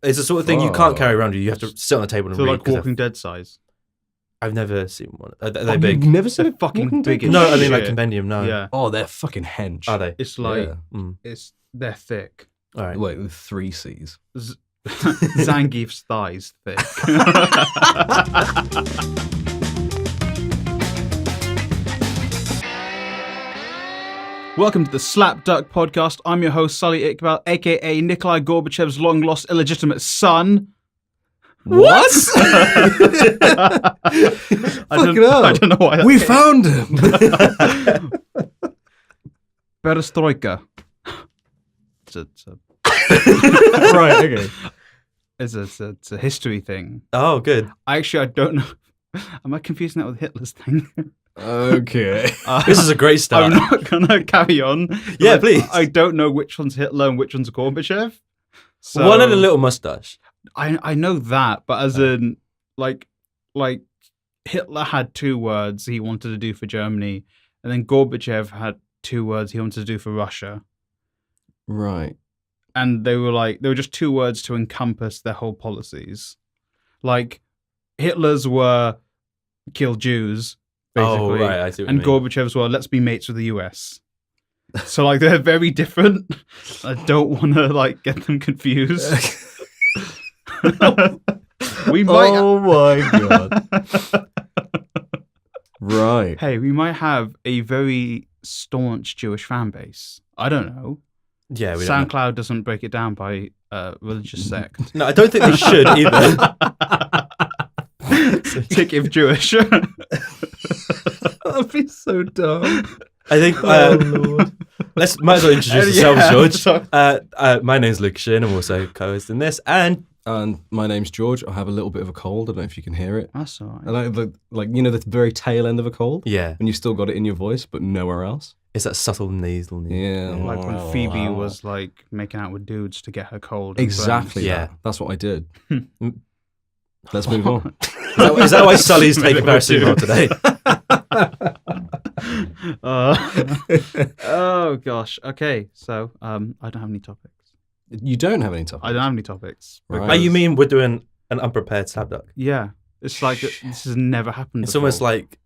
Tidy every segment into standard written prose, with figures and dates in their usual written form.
It's the sort of thing you can't carry around you. You have to sit on a table and read. like Walking Dead size. I've never seen one. They're big. You've never seen They're fucking big. No, I mean like compendium. No. Yeah. Oh, they're fucking hench. Are they? It's like Yeah. they're thick. All right. Wait, with 3 C's. Zangief's thighs thick. Welcome to the SlapDuck podcast. I'm your host, Sully Iqbal, aka Nikolai Gorbachev's long-lost illegitimate son. What? I don't know why. We found him. Perestroika. Right, okay. It's a history thing. Oh, good. I don't know. Am I confusing that with Hitler's thing? Okay. This is a great start. I'm not going to carry on. Yeah, please. I don't know which one's Hitler and which one's Gorbachev. So One and a little mustache. I know that, but as in, like Hitler had 2 words he wanted to do for Germany, and then Gorbachev had 2 words he wanted to do for Russia. Right. And they were just 2 words to encompass their whole policies. Like, Hitler's were kill Jews, basically. Oh, right, I see what and you mean. Gorbachev's were let's be mates with the US. So, like, they're very different. I don't want to, like, get them confused. We might. Oh my god. Right. Hey, we might have a very staunch Jewish fan base. I don't know. Yeah, we don't know. SoundCloud doesn't break it down by religious sect. No, I don't think they should either. Tick Jewish. That'd be so dumb. I think Lord. might as well introduce Yeah, ourselves, sorry. George. My name's Luka Shin. I'm also co-host in this, and My name's George. I have a little bit of a cold. I don't know if you can hear it. That's all right. I like the very tail end of a cold. yeah, When you've still got it in your voice, but nowhere else. it's that subtle nasal. Yeah. Like when Phoebe was like making out with dudes to get her cold. and Exactly. Yeah. That. That's what I did. Let's move on. Is that why Sully's taking paracetamol today? Oh gosh. Okay. So I don't have any topics. You don't have any topics. I don't have any topics. Right. Oh, you mean we're doing an unprepared SlapDuck? Yeah. It's like this has never happened. It's before. almost like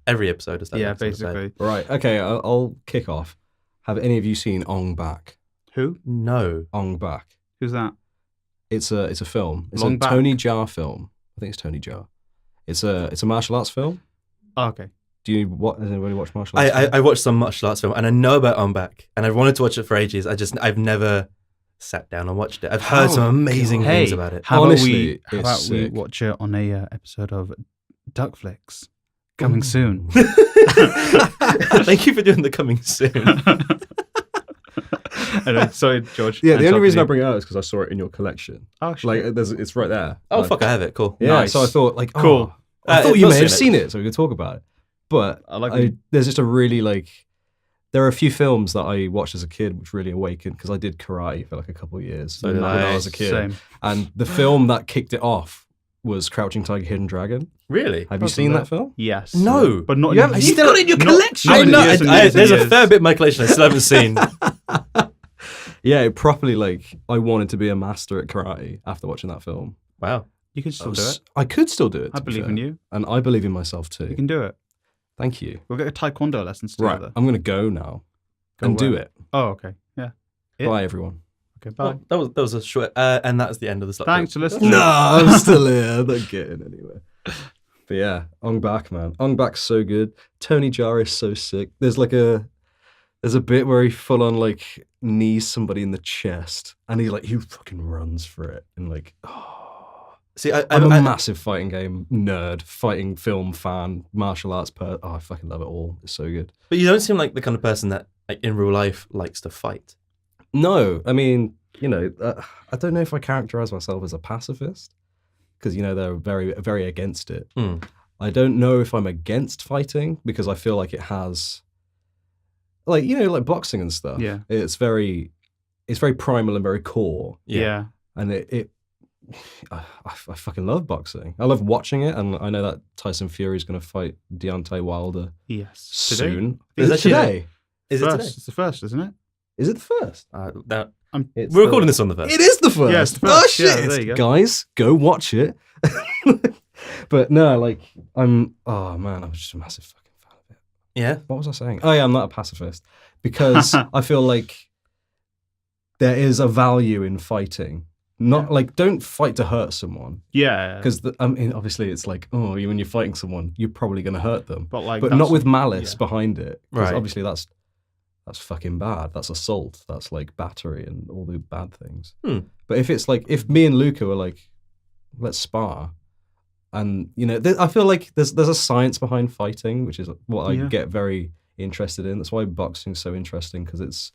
every episode is SlapDuck. Yeah, is unprepared. basically. Right. Okay. I'll kick off. Have any of you seen Ong Bak? Who? No. Ong Bak. Who's that? It's a film. It's Long a Bak? Tony Jaa film. I think it's Tony Jaa. It's a martial arts film. Oh, okay. Has anybody watch martial arts? I watched some martial arts film and I know about Umbak and I've wanted to watch it for ages. I've never sat down and watched it. I've heard some amazing things about it. How Honestly, about we it's sick. watch it on a episode of Duckflix coming soon? Thank you for doing the coming soon. Anyway, sorry, George. Yeah, the only reason I I bring it out is because I saw it in your collection. Oh, shit. Like, it's right there. Oh, Like, fuck, I have it. Cool. Yeah, Nice. so I thought, like, Cool. I thought I've you not may have seen seen it, so we could talk about it. But I like there's just a really, there are a few films that I watched as a kid which really awakened, because I did karate for like a couple of years So when I was a nice. kid. Same. And the film that kicked it off was Crouching Tiger, Hidden Dragon. Really? Have you seen that film? Yes. No. But not You in haven't- years. you've got it in your Not- collection. not I in know. years and years and There's a years. fair bit in my collection I still haven't seen. Yeah, it properly, I wanted to be a master at karate after watching that film. Wow. You can still do it. I could still do it. I to be believe fair. in you. And I believe in myself too. You can do it. Thank you. We'll get a taekwondo lessons Right, together. I'm going to go now Go and do where? it. Oh, okay. Yeah. It- Bye, everyone. Okay, bye. Well, that was a short, and that's the end of the SlapDuck. Thanks for listening. No, I'm still here. I'm not getting anywhere. But yeah, Ong Bak, man. Ong Bak's so good. Tony Jaa is so sick. There's a bit where he full on knees somebody in the chest, and he fucking runs for it, and See, I'm a massive fighting game nerd, fighting film fan, martial arts I fucking love it all. It's so good. but you don't seem like the kind of person that, in real life, likes to fight. No, I mean, I don't know if I characterize myself as a pacifist, because, they're very, very against it. Mm. I don't know if I'm against fighting, because I feel like it has, like boxing and stuff. Yeah. It's very primal and very core. Yeah. And I fucking love boxing. I love watching it, and I know that Tyson Fury is going to fight Deontay Wilder Yes. Today? soon. Is Is it it today? today? Is it First. today? It's the first, isn't it? Is it the first? That It's We're recording this on the first. It is the first. Yeah, it's the Oh first. Yeah, shit, there you go. guys, go watch it. But no, like oh man, I'm just a massive fucking fan of it. Yeah. What was I saying? Oh yeah, I'm not a pacifist because I feel like there is a value in fighting. Not like don't fight to hurt someone Yeah. because I mean obviously it's like when you're fighting someone you're probably going to hurt them, But like, but that's- not with malice behind it. 'Cause Right. obviously that's fucking bad. That's assault. That's like battery and all the bad things. But if it's like if me and Luka were like, let's spar, and you know, I feel like there's a science behind fighting, which is what I get very interested in. That's why boxing's so interesting because it's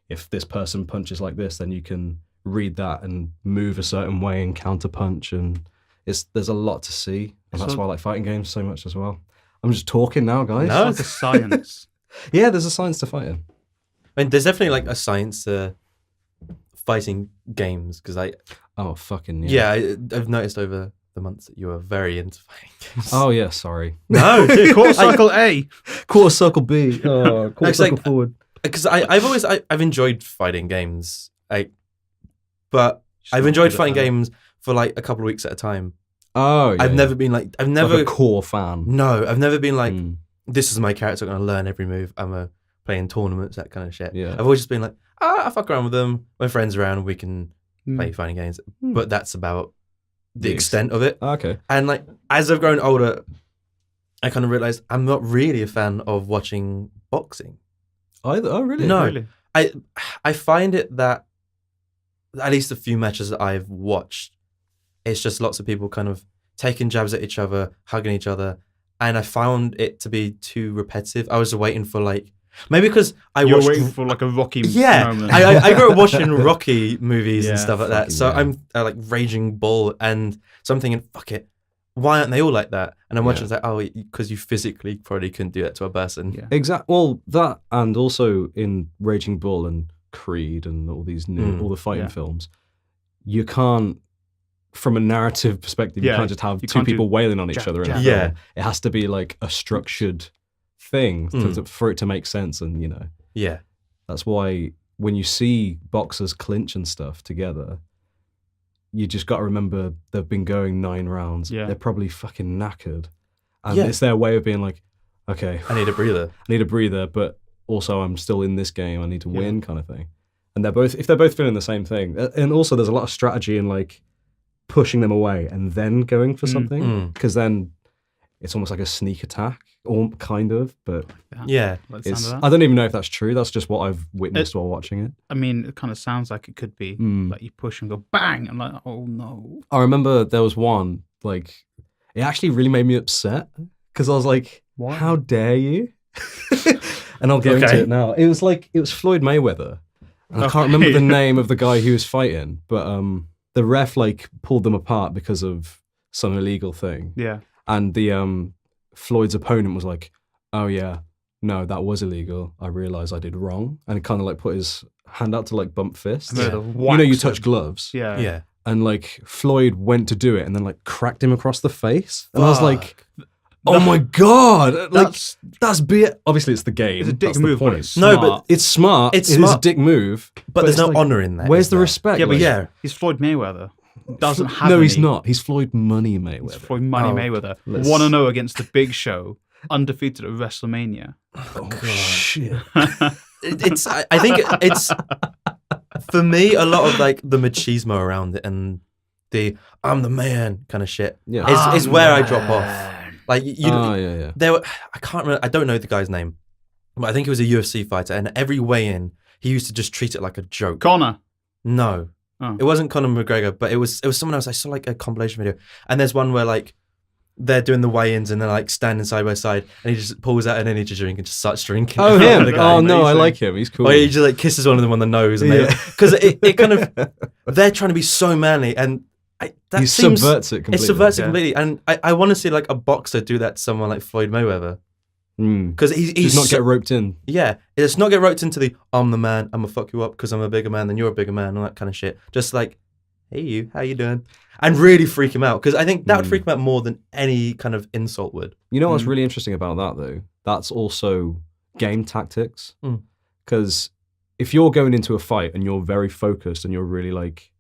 if this person punches like this, then you can read that and move a certain way and counter punch, and there's a lot to see, and that's why I like fighting games so much as well. I'm just talking now, guys. No. It's like a science. Yeah, there's a science to fighting. I mean, there's definitely like a science to fighting games because Oh fucking yeah. I've noticed over the months that you are very into fighting games. Oh yeah, sorry. No, dude, Quarter circle A. Quarter circle B. Oh, quarter It's like- circle forward. because I've enjoyed fighting games, but I've enjoyed fighting games for like a couple of weeks at a time. Oh yeah. I've never been like I've never like a core fan. no I've never been like Mm. this is my character. I'm gonna learn every move. I'm a playing tournaments, that kind of shit. Yeah. I've always just been like I fuck around with them. When friends are around, we can play fighting games, Mm. but that's about the The extent of it. Okay. And like as I've grown older, I kind of realized I'm not really a fan of watching boxing. Either. Oh really? No. Really? I find it that at least a few matches that I've watched, it's just lots of people kind of taking jabs at each other, hugging each other, and I found it to be too repetitive. I was waiting for like maybe because You're watched waiting for like a Rocky moment. I grew up watching Rocky movies and Yeah, stuff like that. fucking So yeah. I'm like Raging Bull, and so I'm thinking, fuck it, why aren't they all like that? And I'm watching, it's like, oh, because you physically probably couldn't do that to a person. Yeah. Exactly. Well, that and also in Raging Bull and Creed and all these all the fighting Yeah. films, you can't, from a narrative perspective, you Yeah, can't just have you two can't do people wailing on each jab, other in a jab. film. Yeah. It has to be like a structured thing for it to make sense, and you know. Yeah. That's why when you see boxers clinch and stuff together, you just got to remember they've been going 9 rounds. Yeah. They're probably fucking knackered. And Yeah. it's their way of being like, okay, I need a breather. I need a breather, but also I'm still in this game. I need to win kind of thing. And if they're both feeling the same thing. And also there's a lot of strategy in like pushing them away and then going for something. Because then it's almost like a sneak attack, or kind of, but Yeah. Like the sound of that. I don't even know if that's true. That's just what I've witnessed while watching it. I mean, it kind of sounds like it could be. Like you push and go bang, and like, oh no. I remember there was one, like, it actually really made me upset because I was like, Why? how dare you? And I'll get into Okay. it now. It was Floyd Mayweather. And I can't Okay. remember the name of the guy who was fighting, but the ref like pulled them apart because of some illegal thing. Yeah. And the Floyd's opponent was like, oh yeah, no, that was illegal. I realized I did wrong. And kind of like put his hand out to like bump fists. And they'd You have know, you whacked touch him. gloves. Yeah. Yeah. And like Floyd went to do it and then like cracked him across the face. And I was like, Fuck. oh my God. Like, That's that's bit. Obviously, it's the game. it's a dick That's the move, but point. it's No, smart. but It's smart. It's It is smart. a dick move. but there's it's no like, honor in that. Where's is the there? respect? Yeah, but Like, yeah. he's Floyd Mayweather. Doesn't have No, he's any. not. He's Floyd Money Mayweather. He's Floyd Money Oh, Mayweather. let's- 1-0 against the Big Show, undefeated at WrestleMania. Oh, shit. It's I think it's for me a lot of like the machismo around it and the I'm the man kind of shit Yeah. is where I drop off. Like you Oh, yeah. there were, I can't remember, I don't know the guy's name, but I think he was a UFC fighter, and every weigh-in he used to just treat it like a joke. Connor. No, Oh. it wasn't Conor McGregor, but it was someone else. I saw like a compilation video, and there's one where like they're doing the weigh-ins and they're like standing side by side, and he just pulls out an energy drink and just starts drinking. Oh, him. The guy. Oh, no, I amazing. like him. He's cool. Or he just like kisses one of them on the nose, and Yeah. because it kind of they're trying to be so manly, and that He seems subverts it completely. it subverts it Yeah. completely, and I want to see like a boxer do that to someone like Floyd Mayweather, Mm. because he's Just not so- get roped in. yeah, it's not get roped into the I'm the man, I'm gonna fuck you up because I'm a bigger man than you're a bigger man, all that kind of shit. Just like, hey you, how you doing? And really freak him out, because I think that would freak him out more than any kind of insult would. You know what's really interesting about that, though? That's also game tactics. Mm. Because if you're going into a fight and you're very focused and you're really like,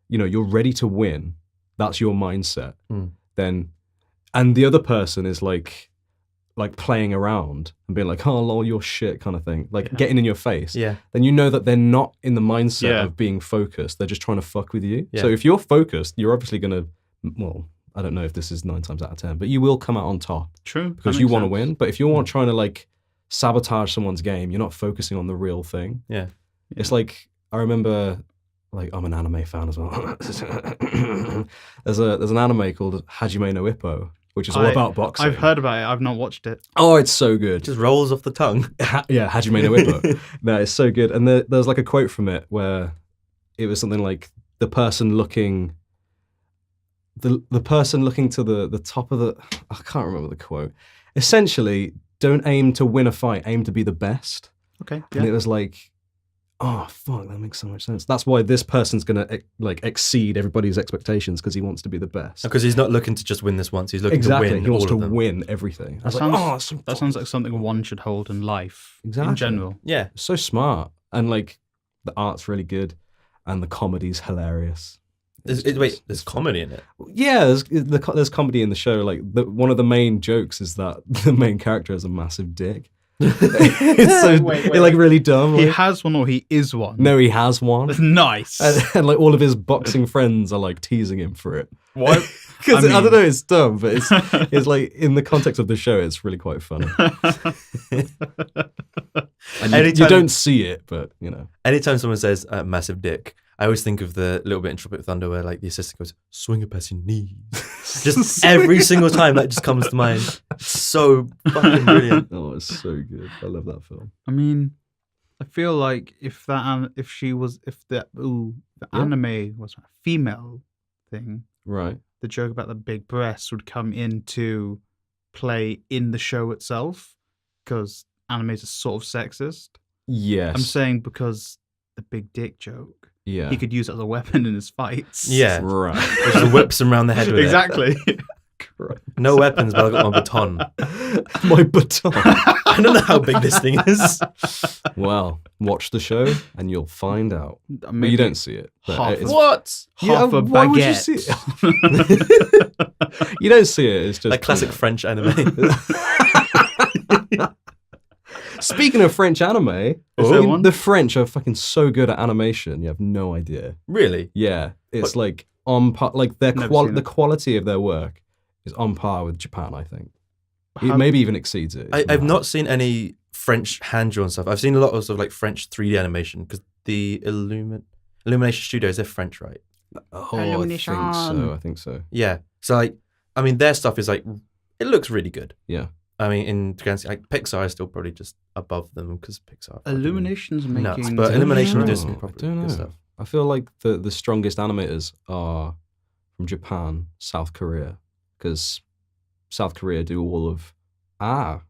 you're ready to win, that's your mindset. Then, and the other person is like playing around and being like, oh lol, you're shit kind of thing, like getting in your face. Yeah. Then you know that they're not in the mindset of being focused. They're just trying to fuck with you. Yeah. So if you're focused, you're obviously gonna, well, I don't know if this is 9 times out of 10, but you will come out on top. True. Because you want to win. But if you're trying to like sabotage someone's game, you're not focusing on the real thing. Yeah. It's like, I remember, like, I'm an anime fan as well. There's an anime called Hajime no Ippo, which is all about boxing. I've heard about it. I've not watched it. Oh, it's so good. It just rolls off the tongue. Yeah, Hajime no Ippo. No, it's so good. And there's like a quote from it where it was something like the person looking to the top of the, I can't remember the quote. Essentially, don't aim to win a fight, aim to be the best. Okay. And it was like, oh fuck, that makes so much sense. That's why this person's gonna like exceed everybody's expectations, because he wants to be the best. Because he's not looking to just win this once. He's looking to win. He wants all to of them. win everything. That sounds like something one should hold in life. Exactly. In general. Yeah. So smart, and like the art's really good, and the comedy's hilarious. There's comedy in it. Yeah, there's comedy in the show. Like one of the main jokes is that the main character has a massive dick. It's so Wait. like really dumb. He like- has one, or he is one. no, he has one, Nice. and like all of his boxing friends are like teasing him for it. What? Because I I don't mean- know, it's dumb, but it's like in the context of the show, it's really quite funny. And you Anytime- don't see it, but Anytime someone says massive dick, I always think of the little bit in Tropic Thunder where like the assistant goes, swing it past your knees. Just every single time that just comes to mind. It's so fucking brilliant. Oh, it's so good. I love that film. I mean, I feel like if the anime was a female thing, Right. the joke about the big breasts would come into play in the show itself, because animes are sort of sexist. Yes. I'm saying because the big dick joke, Yeah. he could use it as a weapon in his fights. Yeah. Right. Just whips him around the head with Exactly. it. No weapons, but I've got my baton. My baton. I don't know how big this thing is. Well, watch the show and you'll find out. But Maybe you don't see it. But half it's- What? half a why would you baguette. see it? You don't see it. It's just Like classic French anime. Speaking of French anime, Is there one? the French are fucking so good at animation. You have no idea. Really? Yeah, it's like on par. Like Never seen the it. quality of their work is on par with Japan. I think it How- maybe even exceeds it. It's I've mad. not seen any French hand drawn stuff. I've seen a lot of sort of like French 3D animation because the Illumination Studios, they're French, right? Oh, I think so. Yeah. So like, I mean, their stuff is like, it looks really good. Yeah. I mean, in grand scheme, like Pixar is still probably just above them because Pixar. are Illumination's making nuts, but Illumination does some I proper don't know. good stuff. I feel like the strongest animators are from Japan, South Korea, because South Korea do all of our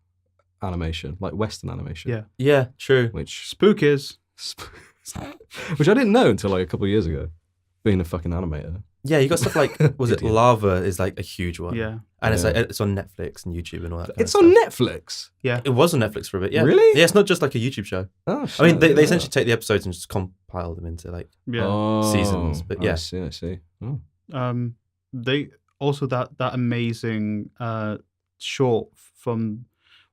animation, like Western animation. Yeah. Yeah, true. Which Spookies. which I didn't know until like a couple of years ago, being a fucking animator. Yeah, you got stuff like, was it Idiot. Lava is like a huge one. Yeah. And it's Yeah. like, it's on Netflix and YouTube and all that. It's kind on of stuff. Netflix. Yeah. It was on Netflix for a bit, yeah. Really? Yeah, it's not just like a YouTube show. Oh, I mean, shit, they yeah. essentially take the episodes and just compile them into like, Yeah. seasons, but yeah. I see. Oh. They also that amazing short from,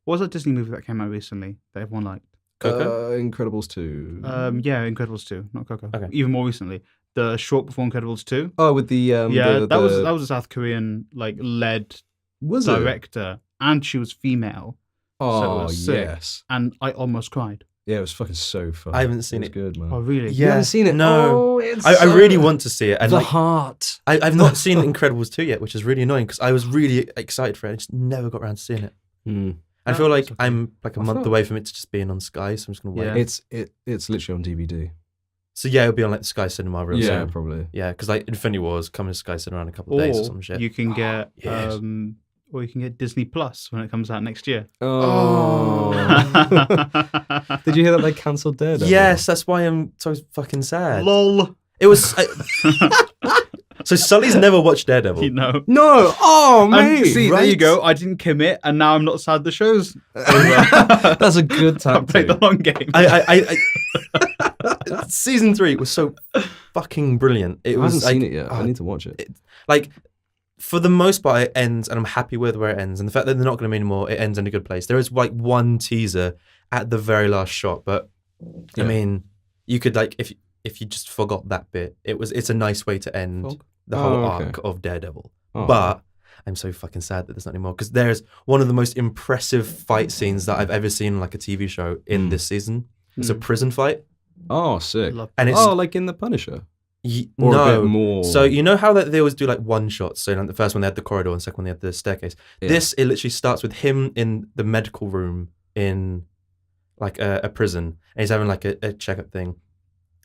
what was that Disney movie that came out recently that everyone liked? Coco? Incredibles 2. Yeah, Incredibles 2, not Coco. Okay. Even more recently, the short before Incredibles 2. Oh, with the Yeah, that was a South Korean like led was it? director, and she was female, Oh, so it was sick. yes. and I almost cried. Yeah, it was fucking so fun. I haven't seen It it. was good, man. Oh, really? You haven't seen it? No. Oh, it's I so- really want to see it. And the like, heart. I've not seen Incredibles 2 yet, which is really annoying because I was really excited for it. I just never got around to seeing it. Mm. I feel like that's okay. I'm like a I month feel- away from it to just being on Sky, so I'm just gonna wait. Yeah. It's literally on DVD. So yeah, it'll be on like the Sky Cinema real Yeah, soon. probably. Yeah, because like Infinity Wars coming to Sky Cinema in a couple of days or some shit. you can get yes. or you can get Disney Plus when it comes out next year. Oh. Did you hear that they cancelled Daredevil? Yes, that's why I'm so fucking sad. Lol. It was So Sully's never watched Daredevil. You know. No. Oh, mate. See, there right? you go. I didn't commit, and now I'm not sad the show's over. That's a good I played tactic. the long game. Season 3 was so fucking brilliant. It I was haven't like, seen it yet. I need to watch it. Like, for the most part, it ends, and I'm happy with where it ends. And the fact that they're not going to be anymore, it ends in a good place. There is like one teaser at the very last shot, but I Yeah. mean, you could like if you just forgot that bit, it's a nice way to end Fog? the whole Oh, okay. arc of Daredevil. Oh. But I'm so fucking sad that there's not anymore because there's one of the most impressive fight scenes that I've ever seen in like a TV show in this season. It's a prison fight, Oh, sick. Love- and it's Like in The Punisher? Or no. a bit more... So you know how that they always do like one shots. So like the first one they had the corridor, and the second one they had the staircase. Yeah. This it literally starts with him in the medical room in like a prison, and he's having like a checkup thing,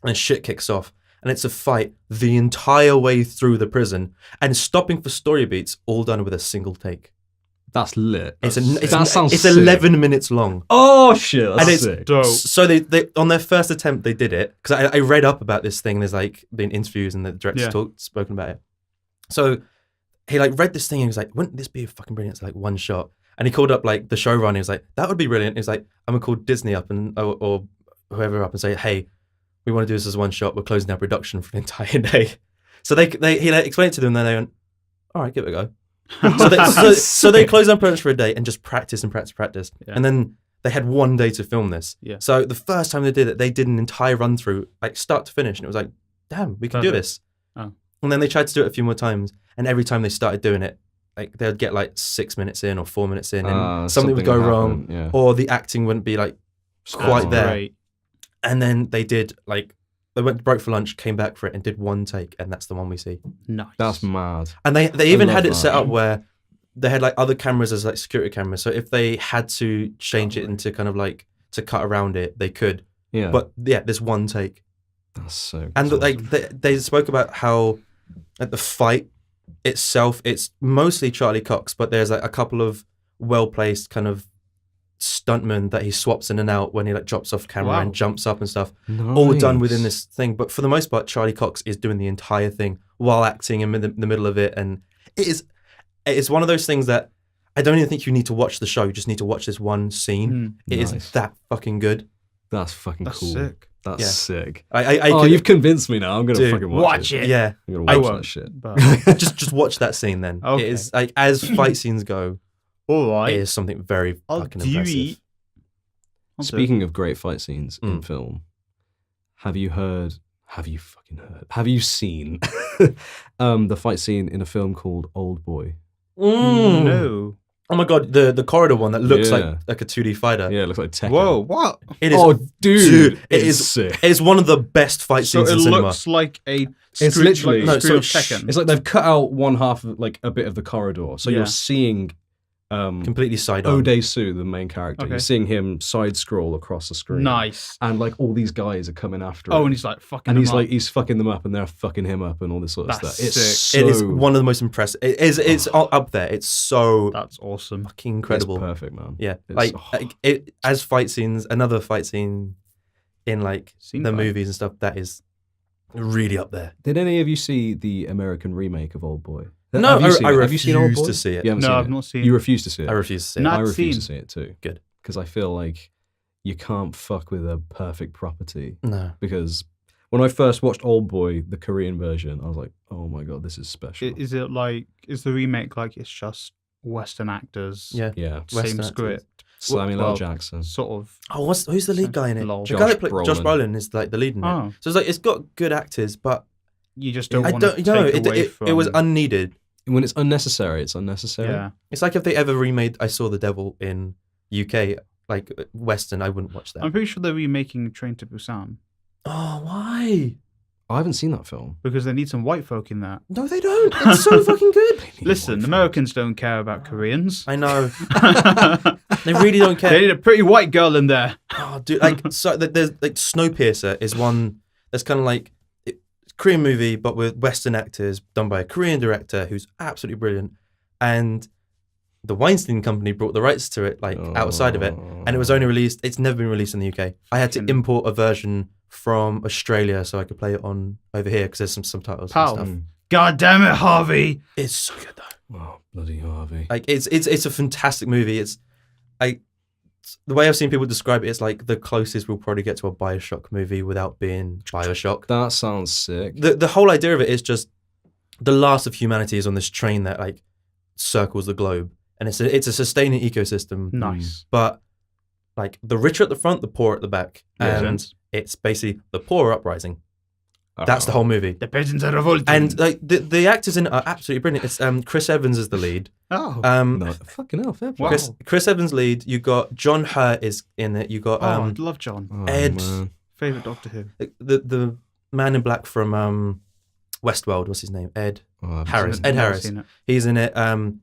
and shit kicks off, and it's a fight the entire way through the prison, and stopping for story beats, all done with a single take. That's lit. That sounds it's sick. 11 minutes long. Oh, shit. That's And it's sick. Dope. So they on their first attempt they did it because I read up about this thing. There's like been interviews and the director's spoken about it. So he like read this thing and he was like, "Wouldn't this be fucking brilliant?" It's like one shot. And he called up like the showrunner. He was like, "That would be brilliant." He was like, "I'm gonna call Disney up and or whoever up and say, hey, we want to do this as one shot. We're closing our production for an entire day." So he like, explained it to them, and then they went, "All right, give it a go." So they closed down production for a day and just practice. Yeah. And then they had one day to film this. Yeah. So the first time they did it, they did an entire run through, like start to finish. And it was like, damn, we can do Perfect. this. Oh. And then they tried to do it a few more times. And every time they started doing it, like they'd get like 6 minutes in or 4 minutes in and something would go wrong. Yeah. Or the acting wouldn't be like quite Oh. there. Great. And then they did like, they went broke for lunch, came back for it and did one take. And that's the one we see. Nice. That's mad. And they even love had it that. set up where they had like other cameras as like security cameras. So if they had to change it into kind of like to cut around it, they could. Yeah. But yeah, there's one take. That's so And that's like they spoke about how at the fight itself, it's mostly Charlie Cox, but there's like a couple of well-placed kind of stuntmen that he swaps in and out when he like drops off camera Wow. and jumps up and stuff. awesome. All done within Nice. this thing. But for the most part, Charlie Cox is doing the entire thing while acting in the middle of it. And it's one of those things that I don't even think you need to watch the show. You just need to watch this one scene. It is Nice. that fucking good. That's fucking That's cool. sick. That's Yeah. sick. I Oh, could- you've convinced me now. I'm gonna Dude, fucking watch it. it. yeah. I'm gonna I watch won't. that shit. But just watch that scene then. Okay. It is like as fight scenes go, all right. it is something very I'll fucking do impressive. it. I'll do it. Speaking of great fight scenes in Mm. film, have you seen the fight scene in a film called Old Boy? Mm. No. Oh my god, the corridor one that looks Yeah. like a 2D fighter. Yeah, it looks like Tekken. Whoa, what? It is. Oh, dude, it it's is sick. It's one of the best fight So scenes it in cinema. looks like a It's street, literally- like No, a street so of Tekken. It's like they've cut out one half of like a bit of the corridor, so Yeah. you're seeing Completely side on. Odesu, the main character. Okay. You're seeing him side scroll across the screen. Nice. And like all these guys are coming after Oh, him. and he's like fucking. And them he's up. like he's fucking them up and they're fucking him up and all this sort of That's stuff. It's sick. so It is one of the most impressive. It's up there. It's so That's awesome. fucking incredible. It's perfect, man. Yeah, It's- like it as fight scenes. Another fight scene in like Seen the that. movies and stuff that is really up there. Did any of you see the American remake of Old Boy? No, Have you seen I it? Have you seen Old refuse Boy? to see it. You haven't No, seen I've it? not seen. You refuse to see it. I refuse to see it. No. I Not refuse to seen. see it too. Good. Because I feel like you can't fuck with a perfect property. No. Because when I first watched Old Boy, the Korean version, I was like, oh my god, this is special. Is it like? Is the remake like it's just Western actors? Yeah. Yeah. Same Western script. Samuel Well, L. Jackson. Sort of. Oh, who's the lead guy in it? Lol. The guy that Josh Josh Brolin. Brolin is like the lead in it. Oh, So it's like it's got good actors, but you just don't I want to don't take know. away from. It was unneeded. When it's unnecessary, it's unnecessary. Yeah. It's like if they ever remade I Saw the Devil in UK, like Western, I wouldn't watch that. I'm pretty sure they're remaking Train to Busan Oh, why? I haven't seen that film. because they need some white folk in that. No, they don't. It's so fucking good. Listen, Americans don't care about Koreans. I know. They really don't They care. need a pretty white girl in there. Oh, dude, like so there's like Snowpiercer is one that's kind of like Korean movie but with Western actors done by a Korean director who's absolutely brilliant, and the Weinstein Company brought the rights to it like outside of it, and it was only released. It's never been released in the UK. I had to Fucking- import a version from Australia so I could play it on over here because there's some subtitles Pal. and stuff. God damn it, Harvey! It's so good though. Oh, bloody Harvey. Like it's a fantastic movie. It's like the way I've seen people describe it, it's like the closest we'll probably get to a BioShock movie without being BioShock. That sounds sick. The whole idea of it is just the last of humanity is on this train that like circles the globe, and it's a sustaining ecosystem. Nice. But like the rich are at the front, the poor at the back, Yeah. and it's basically the poor are uprising. That's the whole movie. The peasants are revolting. And like the actors in it are absolutely brilliant. It's Chris Evans is the lead. oh, No, fucking hell, fair play. Wow. Chris Evans lead. You got John Hurt is in it. You got I love John. Oh, Ed. man. Favorite Doctor Who. the man in black from Westworld. What's his name? Ed Oh, Harris. Never Ed Harris. seen it. He's in it.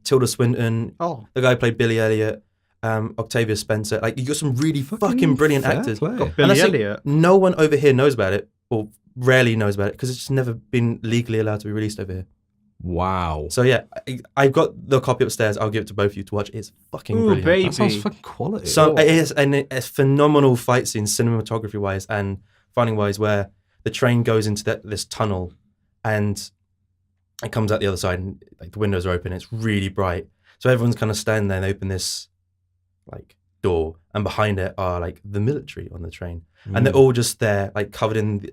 Tilda Swinton. Oh, The guy who played Billy Elliot. Octavia Spencer. Like you got some really fucking brilliant fair actors. play. got And I Billy think Elliot. no one over here knows about it, or rarely knows about it, because it's just never been legally allowed to be released over here. Wow. So yeah, I've got the copy upstairs. I'll give it to both of you to watch. It's fucking Ooh, brilliant. baby. That sounds fucking quality. So it is a phenomenal fight scene, cinematography wise and fighting wise, where the train goes into this tunnel, and it comes out the other side, and like the windows are open. It's really bright, so everyone's kind of standing there and they open this like door, and behind it are like the military on the train, and they're all just there, like covered in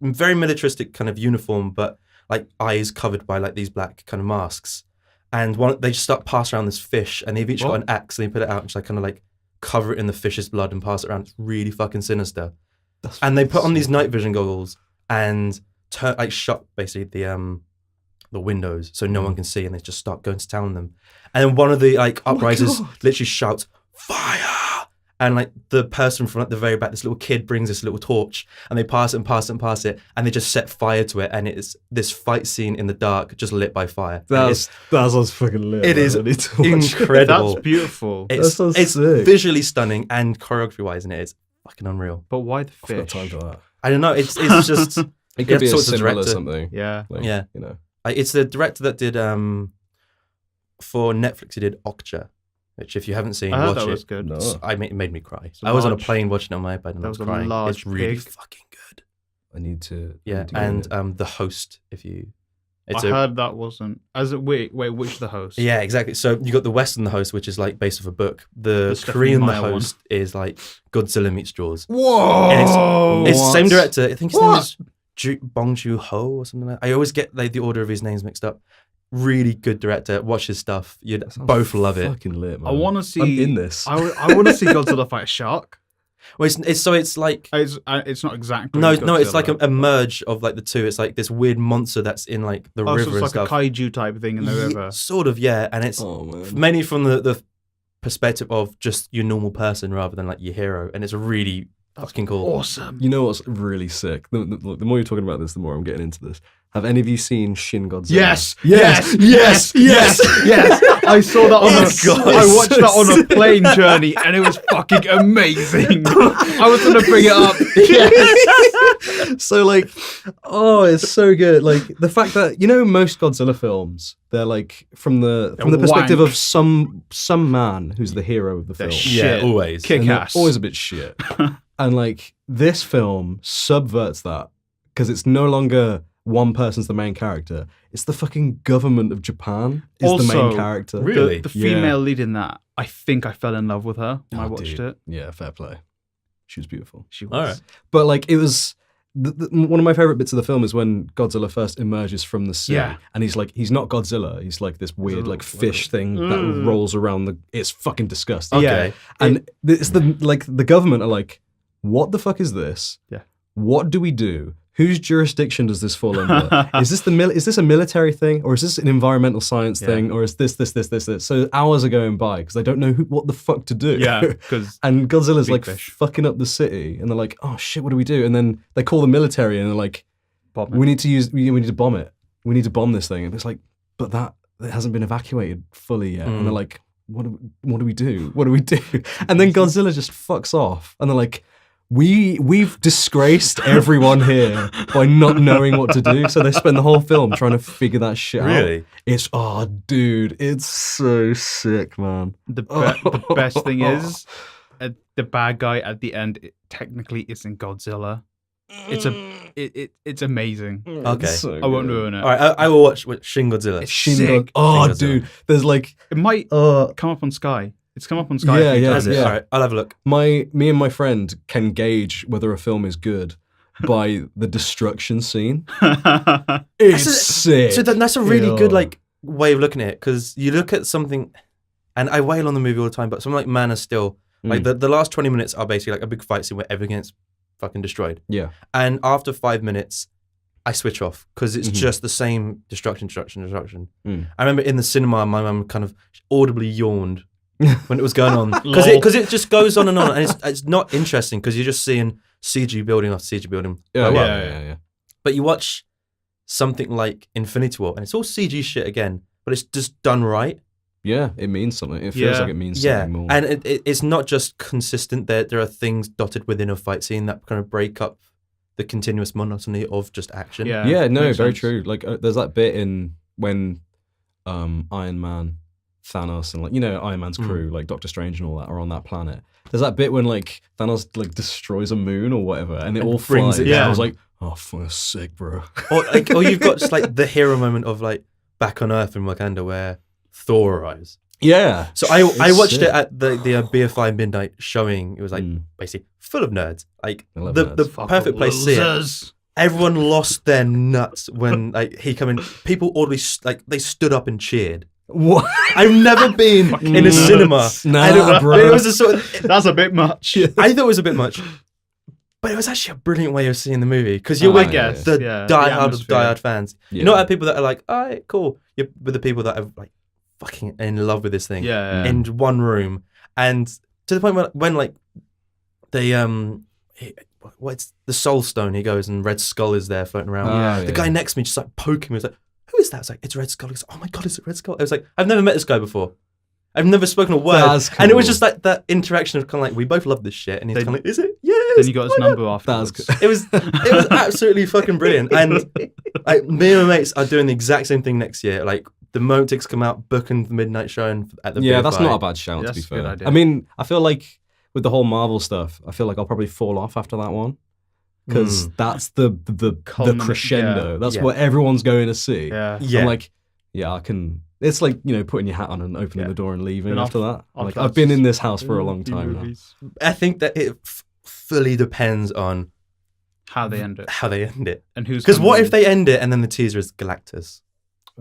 very militaristic kind of uniform, but like eyes covered by like these black kind of masks. And they just start passing around this fish, and they've each got an axe, and they put it out and just like kind of like cover it in the fish's blood and pass it around. It's really fucking sinister. And they put on these night vision goggles and shut basically the windows so no one can see, and they just start going to town on them. And then one of the like uprisers literally shouts, "Fire!" And like the person from at the very back, this little kid brings this little torch, and they pass it and pass it and pass it, and they just set fire to it, and it's this fight scene in the dark, just lit by fire. that sounds fucking lit. It man. is I need to watch it. incredible. That's beautiful. It's sounds it's sick. visually stunning, and choreography wise in it is fucking unreal. But why the I've got fish? time for that. I don't know. It's just It You could have be to a talk to the cinema or director. something. Yeah. Like, Yeah. You know. it's the director that did for Netflix. He did Okja, which if you haven't seen, I heard watch that it. was good. No. It made me cry. It's a I was on a large- plane watching it on my iPad and That I was was a crying. large It's really pig. fucking good. I need to. Yeah, and The Host. If you, it's I heard that wasn't. Wait, which the host? yeah, exactly. So you got the Western The Host, which is like based off a book. The Stephanie Korean The Meyer one. Host is like Godzilla meets Jaws. Whoa! And it's the same What? director. I think his name is Bong Joon-ho or something like that. I always get like the order of his names mixed up. Really good director. Watch his stuff. You'd That sounds both love it. Fucking lit, man. I want to see. I'm in this. I want to see Godzilla fight a shark. Well, it's like It's not exactly. no, it's like Godzilla. a merge of like the two. It's like this weird monster that's in like the Oh, river so and it's like stuff. a kaiju type thing in the river. Sort of, yeah. And it's Oh man. mainly from the perspective of just your normal person rather than like your hero. And it's really fucking cool. Awesome. You know what's really sick? Look, the more you're talking about this, the more I'm getting into this. Have any of you seen Shin Godzilla? Yes. Yes. Yes. Yes. Yes. I saw that on Oh, a. God, I it's watched so that on a sick. plane journey, and it was fucking amazing. I was gonna bring it up. So like, oh, it's so good. Like the fact that most Godzilla films, they're like from the perspective wank. of some man who's the hero of the They're film. shit. Yeah, always. Kick And they're ass. always a bit shit. And like this film subverts that because it's no longer one person's the main character. It's the fucking government of Japan is the main Also, character. Really? The Yeah. female lead in that, I think I fell in love with her when I Oh, watched dude. it. Yeah, fair play. She was beautiful. She was. All right. But like it was one of my favorite bits of the film is when Godzilla first emerges from the sea, Yeah. and he's not Godzilla. He's like this weird like fish thing that Mm. rolls around the. It's fucking disgusting. Okay. And it's the government are like, what the fuck is this? Yeah. What do we do? Whose jurisdiction does this fall under? Is this a military thing, or is this an environmental science Yeah. thing, or is this? So hours are going by because they don't know what the fuck to do. Yeah, because And Godzilla's Big like fish. fucking up the city, and they're like, "Oh shit, what do we do?" And then they call the military, and they're like, "We need to bomb it. We need to bomb this thing." And it's like, but it hasn't been evacuated fully yet. And they're like, "What do we do? What do we do?" And then Godzilla just fucks off, and they're like, We've disgraced everyone here by not knowing what to do. So they spend the whole film trying to figure that shit out. Really? Dude, it's so sick, man. the best thing is, the bad guy at the end technically isn't Godzilla. it's amazing. Okay. It's so I won't good. ruin it. All right, I will watch Shin Godzilla. It's Shin sick. God- Oh, Shin Godzilla. dude, there's like It might come up on Sky. It's come up on Sky. Yeah, a few yeah, times. Is it? yeah. All right, I'll have a look. me and my friend can gauge whether a film is good by the destruction scene. It's sick. So that's a really good Yeah. like way of looking at it, because you look at something, and I wail on the movie all the time, but something like Man of Steel, like the last 20 minutes are basically like a big fight scene where everything gets fucking destroyed. Yeah. And after 5 minutes, I switch off because it's Mhm. just the same destruction. Mm. I remember in the cinema, my mum kind of audibly yawned when it was going on because it just goes on, and it's not interesting because you're just seeing CG building off CG building. Yeah, blow yeah, up. yeah, yeah. But you watch something like Infinity War, and it's all CG shit again, but it's just done right. Yeah, it means something. It feels Yeah. like it means Yeah, something more. and it's not just consistent. There are things dotted within a fight scene that kind of break up the continuous monotony of just action. Yeah, yeah, no, makes very sense. true. Like, there's that bit in when Iron Man, Thanos, and like Iron Man's crew, like Doctor Strange and all that, are on that planet. There's that bit when like Thanos like destroys a moon or whatever, and it And all brings flies. it I down. was like, oh, fuck, sick, bro. or you've got just like the hero moment of like back on Earth in Wakanda where Thor arrives. Yeah. So I It's watched sick. it at the BFI midnight showing. It was like basically full of nerds. Like I love the nerds. Fuck perfect place to see it. losers. Everyone lost their nuts when like he come in. People audibly like they stood up and cheered. What? I've never been in a cinema. Nah, And it, bro. but it was a sort of, That's a bit much. I thought it was a bit much, but it was actually a brilliant way of seeing the movie because you're Oh, with I guess, the yeah, the diehard of atmosphere. diehard fans. Yeah. You're not at people that are like, all right, cool. You're with the people that are like fucking in love with this thing. Yeah, yeah. In one room, and to the point when like they what's the Soul Stone? He goes and Red Skull is there floating around. Oh, The yeah. guy next to me just like poking me. Was like, who is that? I was like, it's Red Skull. He goes, oh my god, is it Red Skull? I was like, I've never met this guy before. I've never spoken a word. That's And it was cool. just like that interaction of kind of like, we both love this shit. And he's Then- kind of like, is it? Yes. Then you got his why not?" number afterwards. That's It was absolutely fucking brilliant. And like me and my mates are doing the exact same thing next year. Like the moment tickets come out, booking the midnight showing at the Yeah, BFI. that's not a bad shout, That's to be a good fair. idea. I mean, I feel like with the whole Marvel stuff, I feel like I'll probably fall off after that one. Because that's the Culminate- crescendo. yeah. That's Yeah. what everyone's going to see. Yeah. Yeah. I'm like, yeah, I can. It's like, putting your hat on and opening Yeah. the door and leaving And after I'll- that. I'll Like, try I've been to- in this house for a long time now. movies. I think that it fully depends on How they end it how they end it. and who's. Because what coming if they end it and then the teaser is Galactus?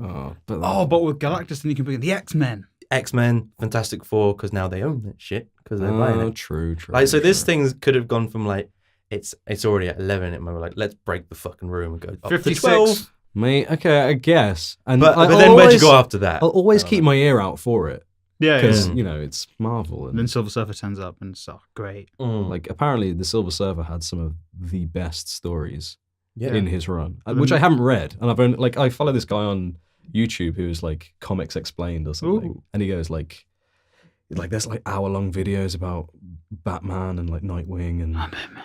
Oh, but in. Oh, but with Galactus, then you can bring in the X-Men. X-Men, Fantastic Four, because now they own that shit because they're buying it. true. Like, so this true. thing could have gone from like, it's already at 11. It might be like, let's break the fucking room and go up to 12. 56. Mate, okay, I guess. And But I'll then where'd you always- go after that? I'll always keep my ear out for it. Yeah, Because, yeah. it's Marvel. And And, then Silver Surfer turns up and it's great. like, apparently the Silver Surfer had some of the best stories yeah. in his run, And which then- I haven't read. And I've only, like, I follow this guy on YouTube who's like Comics Explained or something. Ooh. And he goes like there's like hour-long videos about Batman and like Nightwing and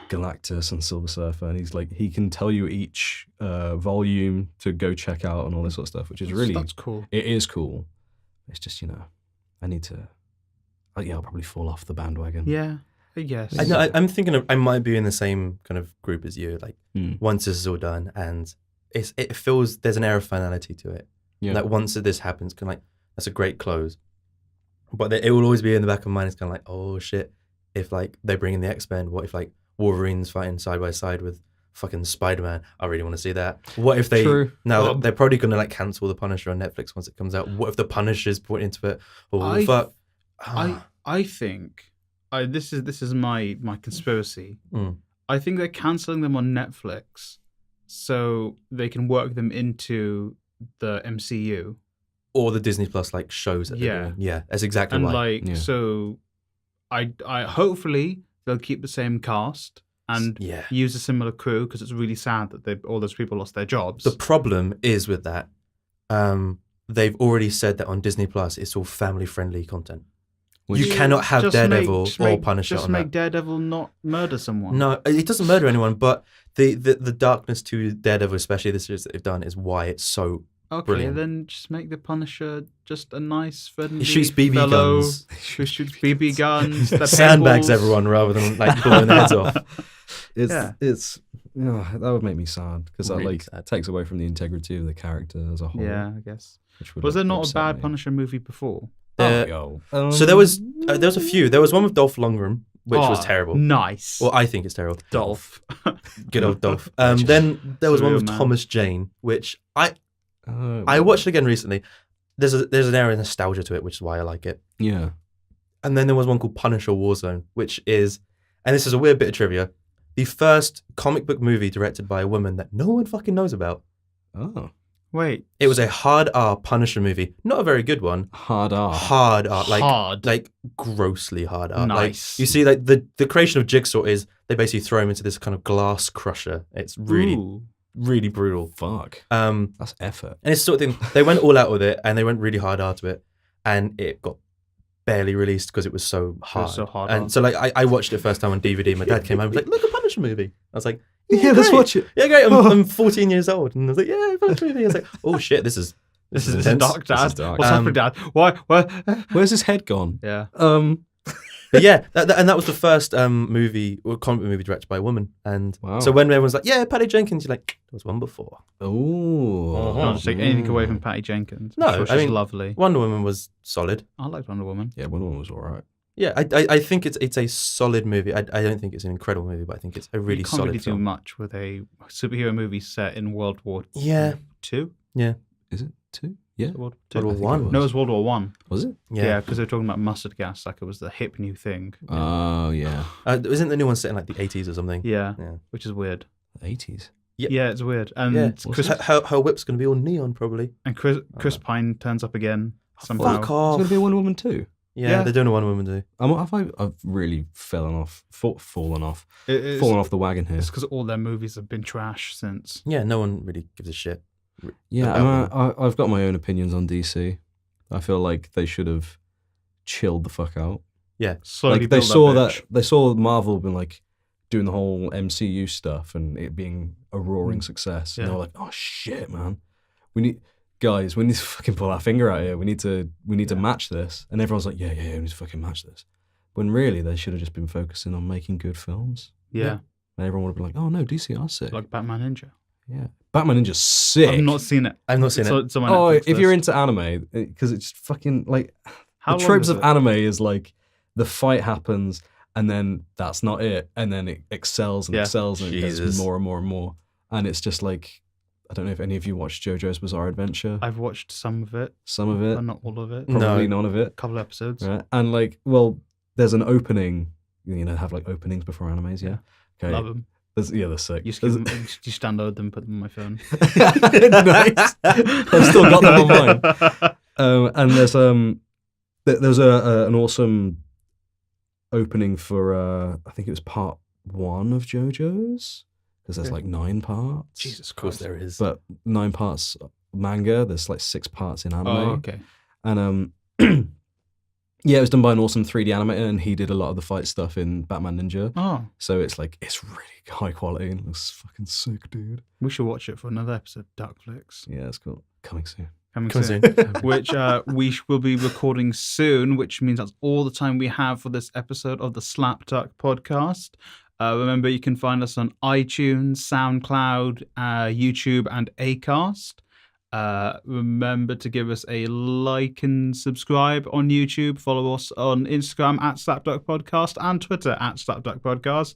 Galactus and Silver Surfer. And he's like, he can tell you each volume to go check out and all this sort of stuff, which is really, That's cool. it is cool. It's just, I need to, I'll probably fall off the bandwagon. Yeah, I guess. I know, I'm thinking I might be in the same kind of group as you. Like, Mm. once this is all done and it feels there's an air of finality to it. Yeah. Like, once this happens, kind of like, that's a great close. But it will always be in the back of my mind. It's kind of like, oh shit, if like they bring in the X-Men, what if like Wolverine's fighting side by side with fucking Spider-Man? I really want to see that. What if they True. now they're probably gonna like cancel the Punisher on Netflix once it comes out? What if the Punisher's put into it? Oh fuck! I think this is my conspiracy. Mm. I think they're canceling them on Netflix so they can work them into the MCU. Or the Disney Plus like shows that they're doing. Yeah, that's exactly And why. like Yeah. so I hopefully they'll keep the same cast and Yeah. use a similar crew because it's really sad that all those people lost their jobs. The problem is with that, they've already said that on Disney Plus it's all family-friendly content. You cannot have Daredevil or Punisher Just on make that. Daredevil not murder someone. No, it doesn't murder anyone, but the darkness to Daredevil, especially the series that they've done, is why it's so Okay, Brilliant. then just make the Punisher just a nice, friendly He shoots BB fellow guns. who shoots BB guns. the Sandbags paintballs. everyone rather than like blowing their heads off. It's that would make me sad because that Really like sad. takes away from the integrity of the character as a whole. Yeah, I guess. which would, Was there like, not a upset bad me. Punisher movie before? So there was a few. There was one with Dolph Lundgren, which was terrible. Nice. Well, I think it's terrible. Dolph. Good old Dolph. Then there was one Surreal with man. Thomas Jane, which I Oh, watched again recently. There's an area of nostalgia to it, which is why I like it. Yeah. And then there was one called Punisher Warzone, which is, and this is a weird bit of trivia, the first comic book movie directed by a woman that no one fucking knows about. Oh. Wait. It was a hard R Punisher movie. Not a very good one. Hard R. Hard R. Hard. Like grossly hard R. Nice. Like, you see, like the creation of Jigsaw is they basically throw him into this kind of glass crusher. It's really, Ooh. really brutal. Fuck. And That's effort. it's the sort of thing, they went all out with it and they went really hard R to it. And it got barely released because it was so hard. so hard and R. so like I watched it first time on DVD. My dad came home and was like, look, a Punisher movie. I was like, Yeah, let's great. watch it. Yeah, great. I'm 14 years old. And I was like, yeah, Punisher movie. I was like, oh shit, this is intense. dark, Dad. This is dark. What's happening, Dad? Why? Where's his head gone? Yeah. But yeah, that was the first movie or comic book movie directed by a woman. And Wow. so when everyone's like, yeah, Patty Jenkins, you're like, there was one before. Oh. Not to take anything away from Patty Jenkins. No, I'm sure I she's mean- lovely. Wonder Woman was solid. I liked Wonder Woman. Yeah, Wonder Woman was all right. Yeah, I think it's a solid movie. I don't think it's an incredible movie, but I think it's a really you can't solid really do film. much with a superhero movie set in World War Yeah, II. Is it 2? Yeah. World World War I think One. it No, it was World War One. Was it? Yeah, because they were talking about mustard gas, like it was the hip new thing. Oh, yeah. Isn't the new one set in like the 80s or something? Yeah, Yeah. which is weird. The 80s. Yeah. Yeah, it's weird. And Yeah. Chris Her whip's going to be all neon, probably. and Chris Pine turns up again somehow. Fuck It's off. going to be a Wonder Woman 2. Yeah, they're doing a Wonder Woman too. I've really fallen off the wagon here. It's because all their movies have been trash since. Yeah, no one really gives a shit. Yeah, about I've got my own opinions on DC. I feel like they should have chilled the fuck out. Yeah. Slowly Like they build saw bitch. they saw Marvel been like doing the whole MCU stuff and it being a roaring success. And they Yeah. were like, oh shit, man, we need to fucking pull our finger out here. We need to match this. And everyone's like, yeah, we need to fucking match this. When really they should have just been focusing on making good films. Yeah, And everyone would have been like, oh no, DC are sick. like Batman Ninja. Yeah, Batman Ninja's sick. I've not seen it. I've not seen it. It's on my Oh, Netflix if you're list. into anime, because it's fucking like How the long tropes is of it? anime is like the fight happens and then that's not it, and then it excels and Yeah. excels and it Jesus. gets more and more and more, and it's just like I don't know if any of you watched JoJo's Bizarre Adventure. I've watched some of it, Some of it, but not all of it. No. probably none of A it. couple episodes. Right? And like, well, there's an opening. You know, have like openings before animes. Yeah. Okay. Love them. They're sick. You just give them, you just download them, put them on my phone. Nice. I've still got them on mine. And there's an awesome opening for I think it was part 1 of JoJo's because there's Okay. like 9 parts. Jesus Of course Christ. there is. But 9 parts manga. There's like 6 parts in anime. Oh, okay. And yeah, it was done by an awesome 3D animator, and he did a lot of the fight stuff in Batman Ninja. Oh, So it's like it's really high quality and looks fucking sick, dude. we should watch it for another episode of Duckflix. Yeah, it's cool. Coming soon. Coming Come soon. soon. Which will be recording soon, which means that's all the time we have for this episode of the SlapDuck podcast. Remember, you can find us on iTunes, SoundCloud, YouTube, and Acast. Remember to give us a like and subscribe on YouTube. Follow us on Instagram at SlapDuckPodcast and Twitter at SlapDuckPodcast.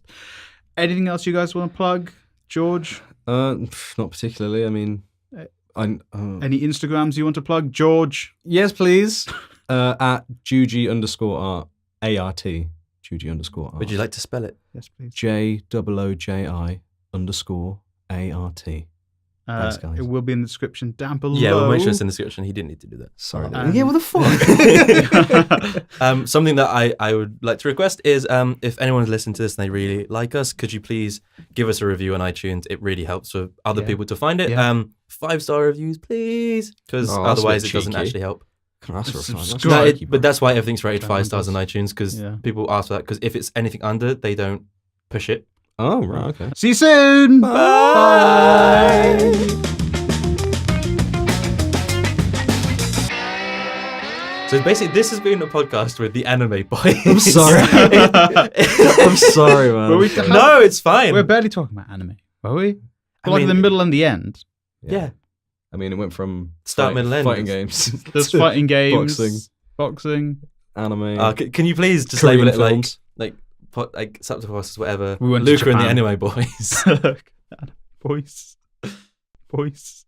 Anything else you guys want to plug, George? Not particularly. I mean, Any Instagrams you want to plug, George? yes, please. At Juji_art, ART, Juji_art. Would you like to spell it? Yes, please. JOOJI_ART. Thanks, guys. It will be in the description down below. Yeah, we'll make sure it's in the description. He didn't need to do that. Sorry. And- yeah, what the fuck? Something that I would like to request is if anyone's listening to this and they really like us, could you please give us a review on iTunes? It really helps for other Yeah. people to find it. Yeah. 5-star reviews, please, because Oh, that's a otherwise bit it doesn't cheeky. actually help. Can I ask for a fine? That's Subscribe. cheeky, But bro. that's why everything's rated Everyone 5 stars on does. iTunes, because Yeah. people ask for that. Because if it's anything under, they don't push it. Oh, right, okay. See you soon. Bye. So basically, this has been a podcast with the anime boys. I'm sorry. I'm sorry, man. Well, No, it's fine. We're barely talking about anime, were we? I Like mean- the middle and the end. Yeah. I mean, it went from Start, middle, end. fighting games. There's to fighting games, boxing, anime. Can you please just Korean label it films. like subtitles, whatever? We went to Luka and the Japan. anime boys. Voice.